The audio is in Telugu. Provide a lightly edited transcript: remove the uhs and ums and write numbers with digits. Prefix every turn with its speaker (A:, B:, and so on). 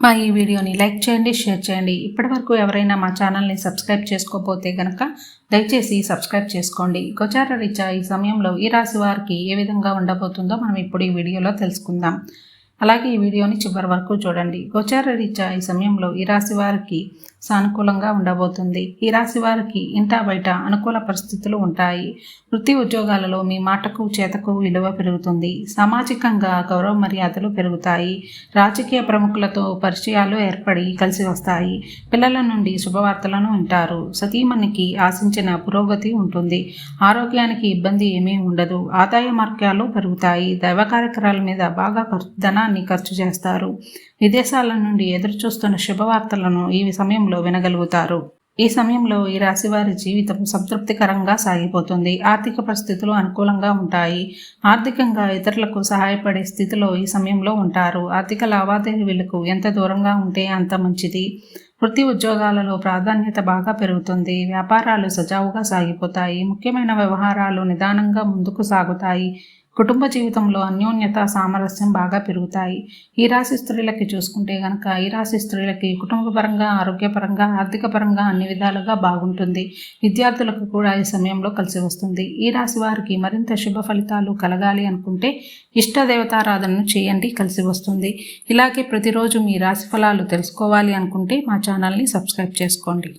A: మా ఈ వీడియోని లైక్ చేయండి, షేర్ చేయండి. ఇప్పటివరకు ఎవరైనా మా ఛానల్ని సబ్స్క్రైబ్ చేసుకోకపోతే కనుక దయచేసి సబ్స్క్రైబ్ చేసుకోండి. గోచార రీత్యా ఈ సమయంలో ఈ రాశి వారికి ఏ విధంగా ఉండబోతుందో మనం ఇప్పుడు ఈ వీడియోలో తెలుసుకుందాం. అలాగే ఈ వీడియోని చివరి వరకు చూడండి. గోచార రీత్యా ఈ సమయంలో ఈ రాశి వారికి సానుకూలంగా ఉండబోతుంది. ఈ రాశి వారికి ఇంటా బయట అనుకూల పరిస్థితులు ఉంటాయి. వృత్తి ఉద్యోగాలలో మీ మాటకు చేతకు విలువ పెరుగుతుంది. సామాజికంగా గౌరవ మర్యాదలు పెరుగుతాయి. రాజకీయ ప్రముఖులతో పరిచయాలు ఏర్పడి కలిసి వస్తాయి. పిల్లల నుండి శుభవార్తలను వింటారు. సతీమణికి ఆశించిన పురోగతి ఉంటుంది. ఆరోగ్యానికి ఇబ్బంది ఏమీ ఉండదు. ఆదాయ మార్గాలు పెరుగుతాయి. దైవ కార్యక్రమాల మీద బాగా ధనాన్ని ఖర్చు చేస్తారు. విదేశాల నుండి ఎదురుచూస్తున్న శుభవార్తలను ఈ సమయంలో వినగలుగుతారు. ఈ సమయంలో ఈ రాశి వారి జీవితం సంతృప్తికరంగా సాగిపోతుంది. ఆర్థిక పరిస్థితులు అనుకూలంగా ఉంటాయి. ఆర్థికంగా ఇతరులకు సహాయపడే స్థితిలో ఈ సమయంలో ఉంటారు. ఆర్థిక లావాదేవీలకు ఎంత దూరంగా ఉంటే అంత మంచిది. వృత్తి ఉద్యోగాలలో ప్రాధాన్యత బాగా పెరుగుతుంది. వ్యాపారాలు సజావుగా సాగిపోతాయి. ముఖ్యమైన వ్యవహారాలు నిదానంగా ముందుకు సాగుతాయి. కుటుంబ జీవితంలో అన్యోన్యత సామరస్యం బాగా పెరుగుతాయి. ఈ రాశి స్త్రీలకి చూసుకుంటే కనుక ఈ రాశి స్త్రీలకి కుటుంబపరంగా, ఆరోగ్యపరంగా, ఆర్థిక పరంగా అన్ని విధాలుగా బాగుంటుంది. విద్యార్థులకు కూడా ఈ సమయంలో కలిసి వస్తుంది. ఈ రాశి వారికి మరింత శుభ ఫలితాలు కలగాలి అనుకుంటే ఇష్ట దేవతారాధనను చేయండి, కలిసి వస్తుంది. ఇలాగే ప్రతిరోజు మీ రాశి ఫలాలు తెలుసుకోవాలి అనుకుంటే మా ఛానల్ని సబ్స్క్రైబ్ చేసుకోండి.